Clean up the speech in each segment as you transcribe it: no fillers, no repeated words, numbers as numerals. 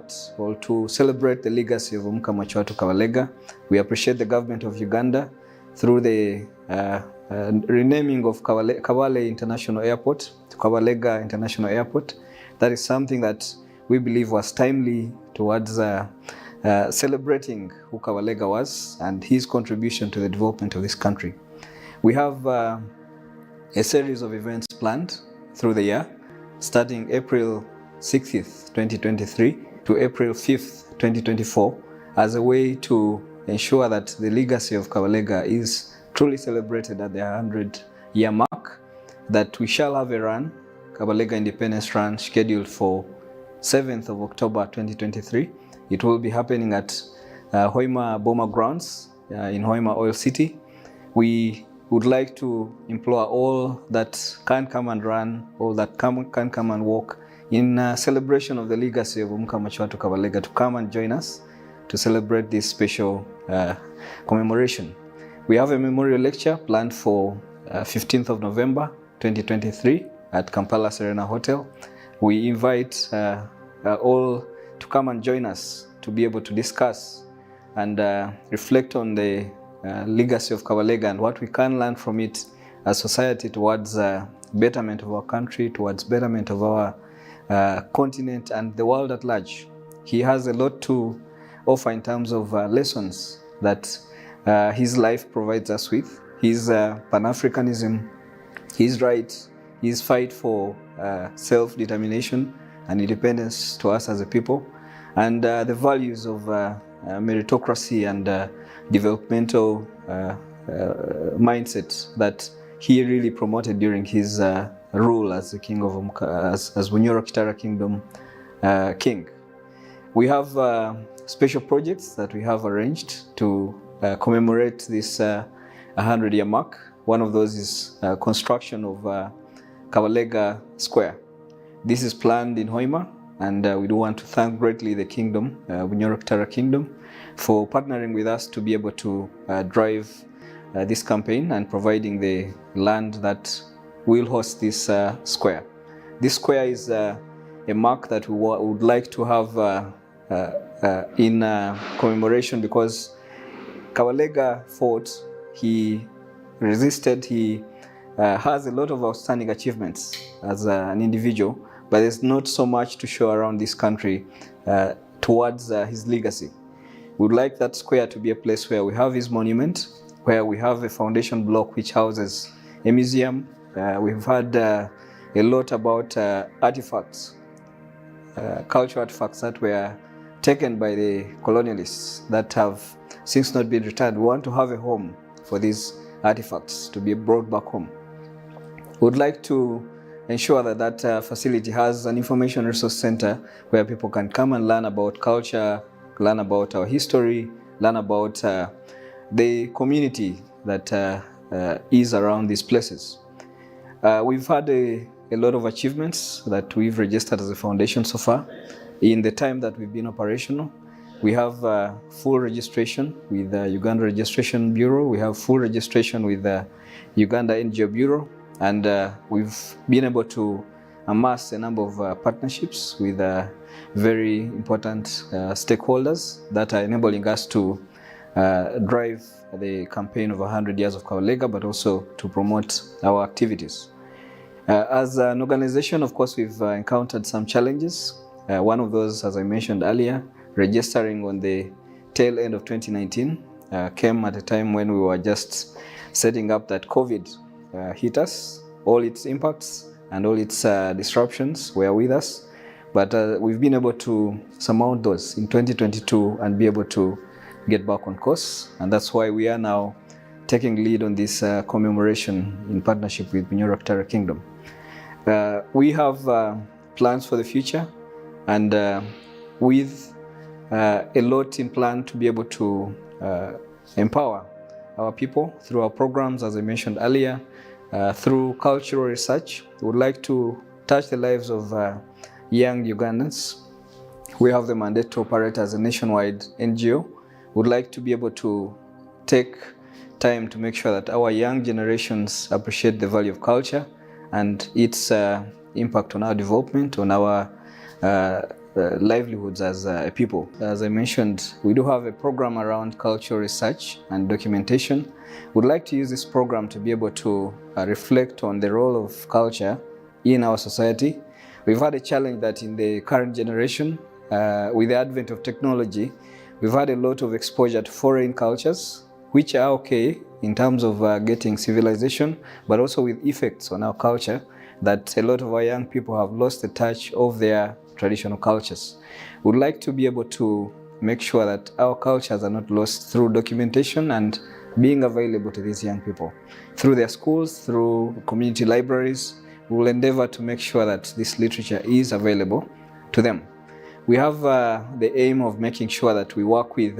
support or to celebrate the legacy of Mkamachwatu Kabalega. We appreciate the government of Uganda through the renaming of Kabale International Airport to Kabalega International Airport. That is something that we believe was timely towards celebrating who Kabalega was and his contribution to the development of this country. We have a series of events planned through the year, starting April 6th, 2023 to April 5th, 2024, as a way to ensure that the legacy of Kabalega is truly celebrated at the 100-year mark, that we shall have a run, Kabalega Independence Run, scheduled for 7th of October 2023. It will be happening at Hoima Boma Grounds in Hoima Oil City. We would like to implore all that can come and run, all that can come and walk in celebration of the legacy of Mkamachwatu Kabalega to come and join us to celebrate this special commemoration. We have a memorial lecture planned for 15th of November 2023 at Kampala Serena Hotel. We invite all to come and join us to be able to discuss and reflect on the legacy of Kabalega and what we can learn from it as society towards betterment of our country, towards betterment of our continent and the world at large. He has a lot to offer in terms of lessons that his life provides us with. His Pan-Africanism, his rights, his fight for self-determination and independence to us as a people, and the values of meritocracy and developmental mindset that he really promoted during his rule as the king of as Bunyoro Kitara Kingdom king. We have special projects that we have arranged to commemorate this 100-year mark. One of those is construction of Kabalega Square. This is planned in Hoima, and we do want to thank greatly the kingdom, Bunyoro Kitara Kingdom, for partnering with us to be able to drive this campaign and providing the land that will host this square. This square is a mark that we would like to have in commemoration, because Kabalega fought, he resisted, he has a lot of outstanding achievements as an individual, but there's not so much to show around this country towards his legacy. We would like that square to be a place where we have his monument, where we have a foundation block which houses a museum. We've had a lot about artifacts, cultural artifacts that were taken by the colonialists that have since not been returned. We want to have a home for these artifacts to be brought back home. We would like to ensure that that facility has an information resource center where people can come and learn about culture, learn about our history, learn about the community that is around these places. We've had a lot of achievements that we've registered as a foundation so far. In the time that we've been operational, we have full registration with the Uganda Registration Bureau. We have full registration with the Uganda NGO Bureau. And we've been able to amass a number of partnerships with very important stakeholders that are enabling us to drive the campaign of 100 years of Kabalega, but also to promote our activities. As an organization, of course, we've encountered some challenges. One of those, as I mentioned earlier, registering on the tail end of 2019 came at a time when we were just setting up that COVID hit us. All its impacts and all its disruptions were with us, but we've been able to surmount those in 2022 and be able to get back on course, and that's why we are now taking lead on this commemoration in partnership with Bunyoro Kitara Kingdom. We have plans for the future, and with a lot in plan to be able to empower our people through our programs, as I mentioned earlier, through cultural research. We would like to touch the lives of young Ugandans. We have the mandate to operate as a nationwide NGO. We would like to be able to take time to make sure that our young generations appreciate the value of culture and its impact on our development, on our livelihoods as a people. As I mentioned, we do have a program around cultural research and documentation. We'd like to use this program to be able to reflect on the role of culture in our society. We've had a challenge that in the current generation, with the advent of technology, we've had a lot of exposure to foreign cultures, which are okay in terms of getting civilization, but also with effects on our culture that a lot of our young people have lost the touch of their traditional cultures. We'd like to be able to make sure that our cultures are not lost through documentation and being available to these young people. Through their schools, through community libraries, we will endeavor to make sure that this literature is available to them. We have the aim of making sure that we work with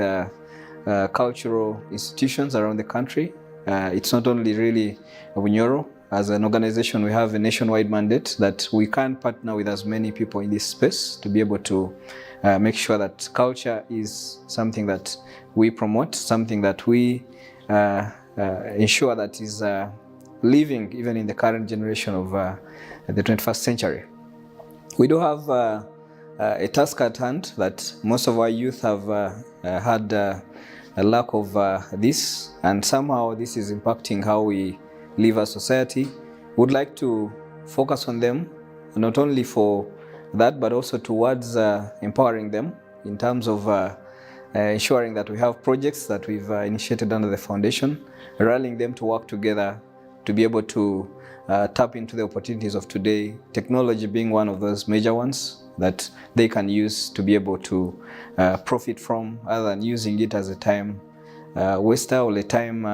cultural institutions around the country. It's not only really Bunyoro. As an organization, we have a nationwide mandate that we can partner with as many people in this space to be able to make sure that culture is something that we promote, something that we ensure that is living even in the current generation of the 21st century. We do have a task at hand that most of our youth have had a lack of this, and somehow this is impacting how we live as society. Would like to focus on them, not only for that, but also towards empowering them in terms of ensuring that we have projects that we've initiated under the foundation, rallying them to work together to be able to tap into the opportunities of today, technology being one of those major ones that they can use to be able to profit from, other than using it as a time waster or a time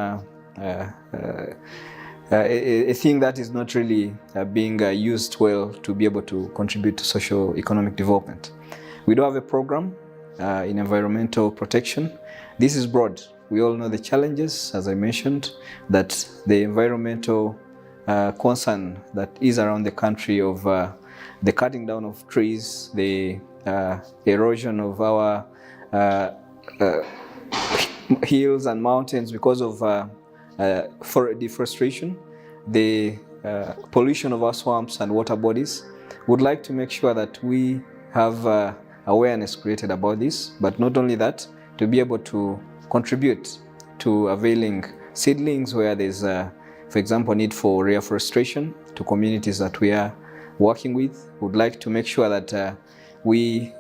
a thing that is not really being used well to be able to contribute to socio-economic development. We do have a program in environmental protection. This is broad. We all know the challenges, as I mentioned, that the environmental concern that is around the country of the cutting down of trees, the erosion of our hills and mountains because of for deforestation, the pollution of our swamps and water bodies. Would like to make sure that we have awareness created about this, but not only that, to be able to contribute to availing seedlings where there's, for example, need for reforestation to communities that we are working with. Would like to make sure that we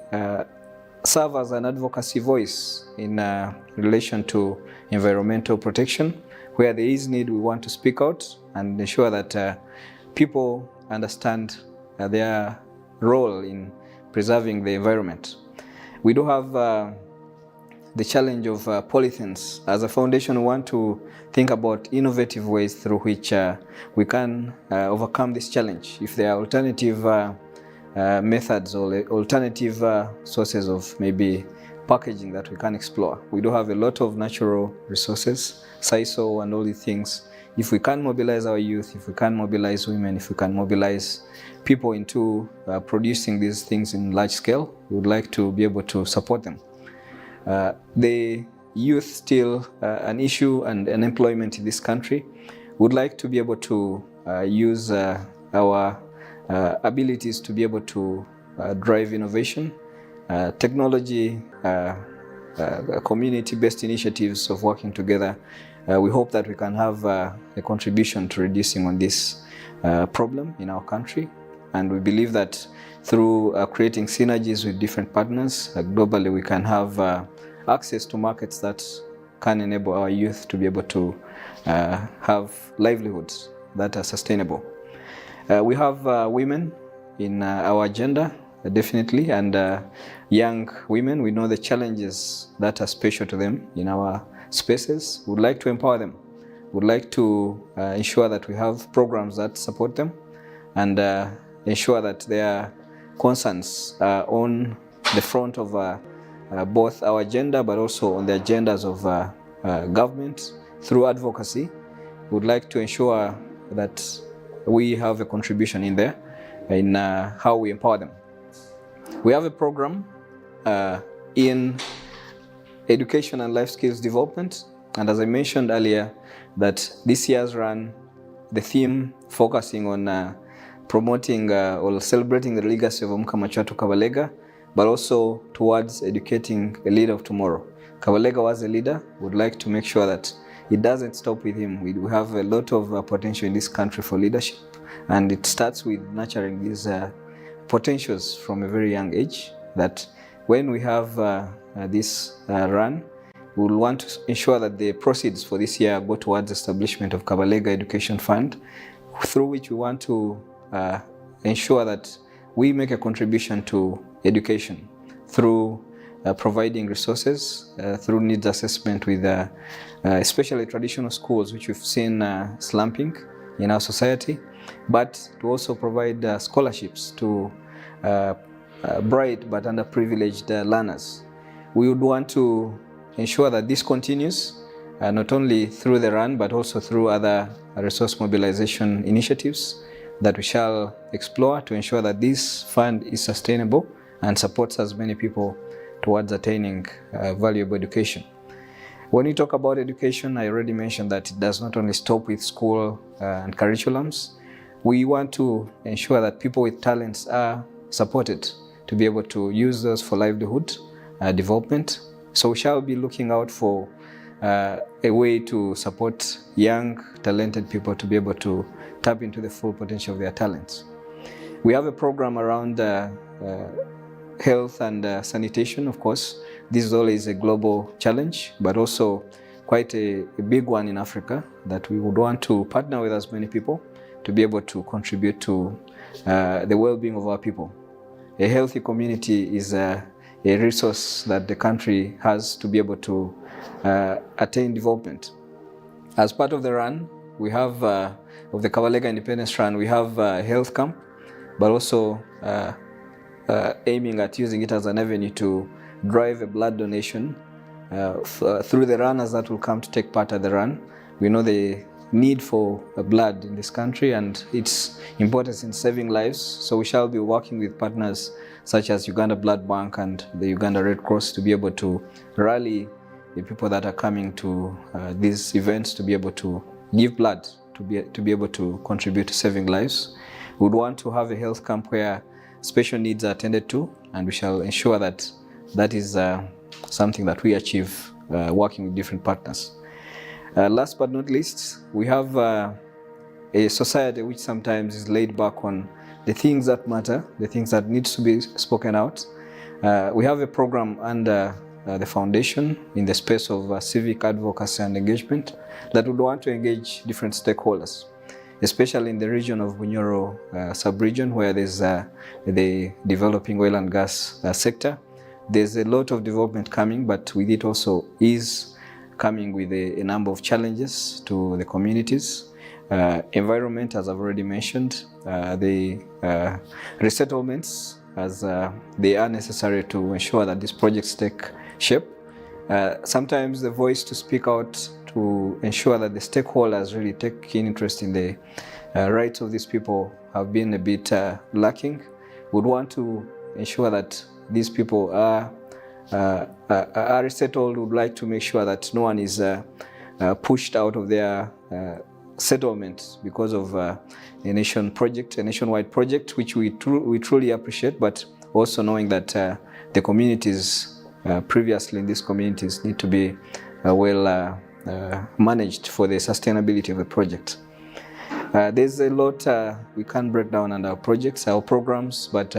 serve as an advocacy voice in relation to environmental protection. Where there is need, we want to speak out and ensure that people understand their role in preserving the environment. We do have the challenge of polythenes. As a foundation, we want to think about innovative ways through which we can overcome this challenge. If there are alternative methods or alternative sources of maybe packaging that we can explore. We do have a lot of natural resources, sisal and all these things. If we can mobilize our youth, if we can mobilize women, if we can mobilize people into producing these things in large scale, we would like to be able to support them. The youth still an issue and unemployment in this country. We would like to be able to use our abilities to be able to drive innovation, technology, community-based initiatives of working together. We hope that we can have a contribution to reducing on this problem in our country. And we believe that through creating synergies with different partners globally, we can have access to markets that can enable our youth to be able to have livelihoods that are sustainable. We have women in our agenda, definitely, and young women. We know the challenges that are special to them in our spaces. We would like to empower them. We would like to ensure that we have programs that support them and ensure that their concerns are on the front of both our agenda but also on the agendas of government through advocacy. We would like to ensure that we have a contribution in there in how we empower them. We have a program in education and life skills development, and as I mentioned earlier, that this year's run, the theme focusing on promoting or celebrating the legacy of Omukama Chwatu Kabalega but also towards educating a leader of tomorrow. Kabalega was a leader. Would like to make sure that it doesn't stop with him. We have a lot of potential in this country for leadership, and it starts with nurturing these potentials from a very young age, that when we have this run, we will want to ensure that the proceeds for this year go towards the establishment of Kabalega Education Fund, through which we want to ensure that we make a contribution to education through providing resources, through needs assessment with especially traditional schools, which we've seen slumping in our society, but to also provide scholarships to bright but underprivileged learners. We would want to ensure that this continues, not only through the run, but also through other resource mobilization initiatives that we shall explore to ensure that this fund is sustainable and supports as many people towards attaining valuable education. When we talk about education, I already mentioned that it does not only stop with school and curriculums. We want to ensure that people with talents are supported to be able to use those for livelihood development. So we shall be looking out for a way to support young, talented people to be able to tap into the full potential of their talents. We have a program around health and sanitation, of course. This is always a global challenge, but also quite a big one in Africa, that we would want to partner with as many people to be able to contribute to the well-being of our people. A healthy community is a resource that the country has to be able to attain development. As part of the run, we have, of the Kabalega Independence Run, we have a health camp, but also aiming at using it as an avenue to drive a blood donation through the runners that will come to take part at the run. We know the need for blood in this country and its importance in saving lives. So we shall be working with partners such as Uganda Blood Bank and the Uganda Red Cross to be able to rally the people that are coming to these events to be able to give blood, to be able to contribute to saving lives. We would want to have a health camp where special needs are attended to, and we shall ensure that that is something that we achieve working with different partners. Last but not least, we have a society which sometimes is laid back on the things that matter, the things that needs to be spoken out. We have a program under the foundation in the space of civic advocacy and engagement that would want to engage different stakeholders, especially in the region of Bunyoro sub-region, where there's the developing oil and gas sector. There's a lot of development coming, but with it also is coming with a number of challenges to the communities. Environment, as I've already mentioned, the resettlements, as they are necessary to ensure that these projects take shape. Sometimes the voice to speak out to ensure that the stakeholders really take keen interest in the rights of these people have been a bit lacking. We'd want to ensure that these people are resettled. Would like to make sure that no one is pushed out of their settlement because of a nationwide project, which we truly appreciate, but also knowing that the communities previously in these communities need to be well managed for the sustainability of the project. There's a lot we can't break down under our projects, our programs, but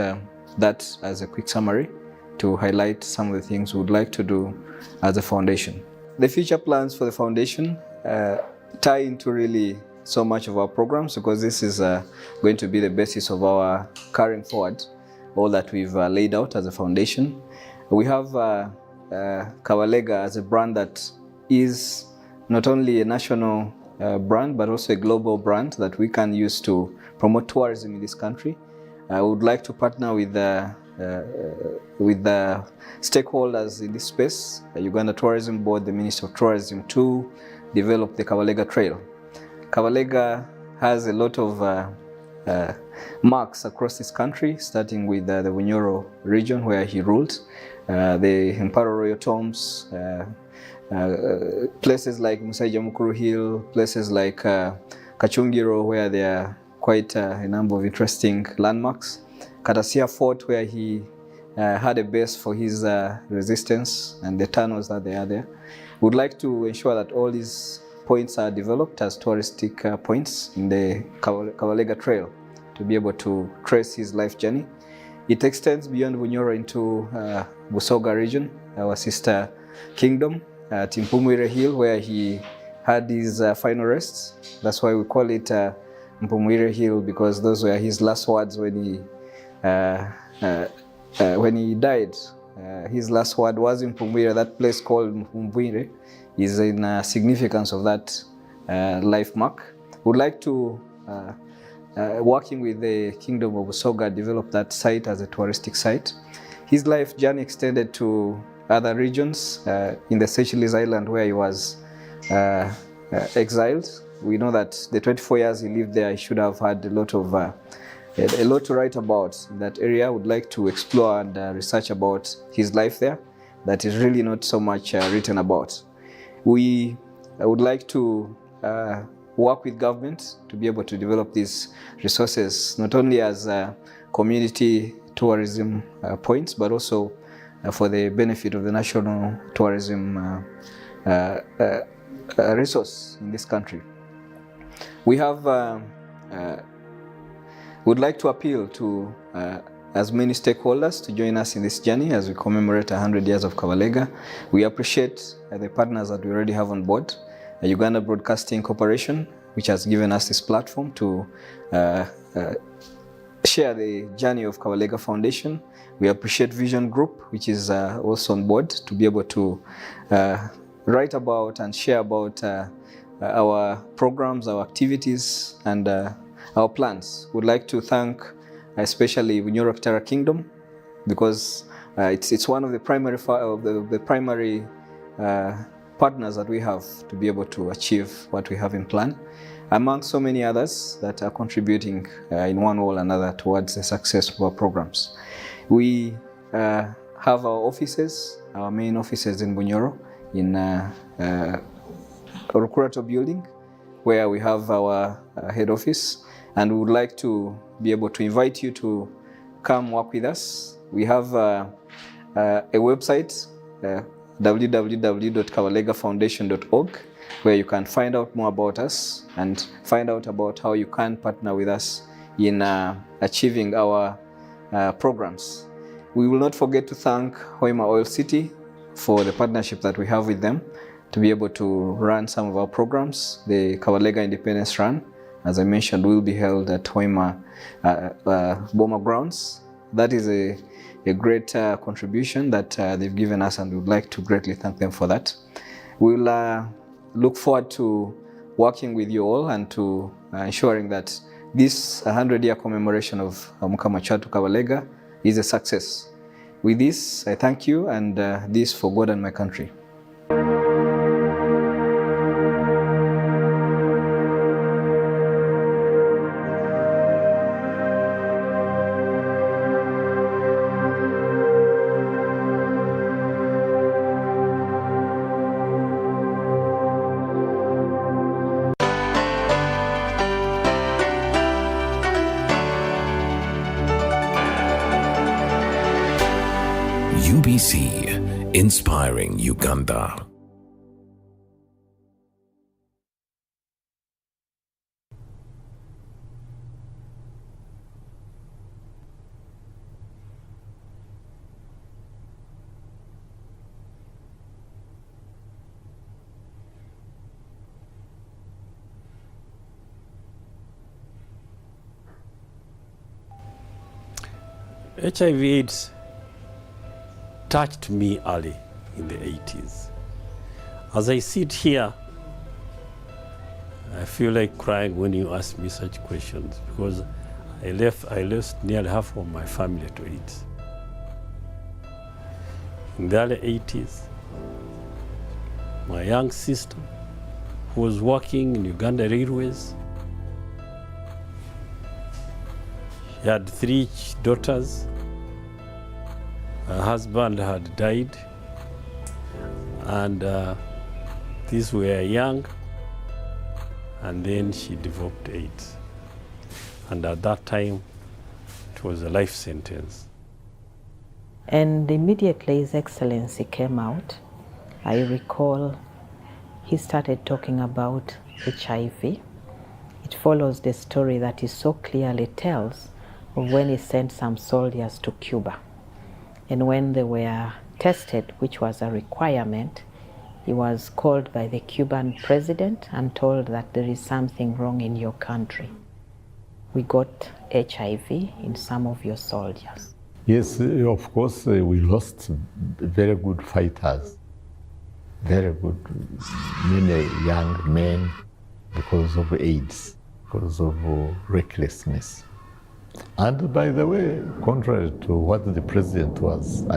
that as a quick summary to highlight some of the things we would like to do as a foundation. The future plans for the foundation tie into really so much of our programs, because this is going to be the basis of our carrying forward all that we've laid out as a foundation. We have Kabalega as a brand that is not only a national brand, but also a global brand that we can use to promote tourism in this country. I would like to partner with the stakeholders in this space, the Uganda Tourism Board, the Ministry of Tourism, to develop the Kabalega Trail. Kabalega has a lot of marks across this country, starting with the Bunyoro region where he ruled, the Imperial Royal Tombs, places like Musaija Mukuru Hill, places like Kachungiro, where there are quite a number of interesting landmarks. Katasia Fort, where he had a base for his resistance and the tunnels that they are there. We would like to ensure that all these points are developed as touristic points in the Kabalega Trail to be able to trace his life journey. It extends beyond Bunyoro into Busoga region, our sister kingdom, at Mpumwire Hill, where he had his final rests. That's why we call it Mpumwire Hill, because those were his last words when he died. His last word was Mpumwire. That place called Mpumwire is in significance of that life mark. We'd like to, working with the Kingdom of Busoga, develop that site as a touristic site. His life journey extended to other regions in the Seychelles Island, where he was exiled. We know that the 24 years he lived there, he should have had a lot to write about in that area. I would like to explore and research about his life there that is really not so much written about. I would like to work with government to be able to develop these resources, not only as community tourism points, but also for the benefit of the national tourism resource in this country. We would like to appeal to as many stakeholders to join us in this journey as we commemorate 100 years of Kabalega. We appreciate the partners that we already have on board, Uganda Broadcasting Corporation, which has given us this platform to share the journey of Kabalega Foundation. We appreciate Vision Group, which is also on board to be able to write about and share about our programs, our activities, and our plans. We'd like to thank especially Bunyoro Kitara Kingdom, because it's one of the primary partners that we have to be able to achieve what we have in plan, among so many others that are contributing in one way or another towards the success of our programs. We have our offices, our main offices in Bunyoro, in Rukurato building, where we have our head office, and we would like to be able to invite you to come work with us. We have a website, www.kabalegaffoundation.org, where you can find out more about us and find out about how you can partner with us in achieving our programs. We will not forget to thank Hoima Oil City for the partnership that we have with them to be able to run some of our programs. The Kabalega Independence Run, as I mentioned, will be held at Hoima Boma Grounds. That is a great contribution that they've given us, and we would like to greatly thank them for that. We'll look forward to working with you all and to ensuring that this 100-year commemoration of Mukama-Kyatu Kabalega is a success. With this, I thank you, and this for God and my country. UBC, inspiring Uganda. HIV/AIDS touched me early in the 80s. As I sit here, I feel like crying when you ask me such questions, because I lost nearly half of my family to AIDS. In the early 80s, my young sister, who was working in Uganda Railways, she had 3 daughters. Her husband had died, and these were young, and then she developed AIDS. And at that time, it was a life sentence. And immediately His Excellency came out. I recall he started talking about HIV. It follows the story that he so clearly tells of when he sent some soldiers to Cuba. And when they were tested, which was a requirement, he was called by the Cuban president and told that there is something wrong in your country. We got HIV in some of your soldiers. Yes, of course, we lost very good fighters, very good, many young men because of AIDS, because of recklessness. And by the way, contrary to what the president was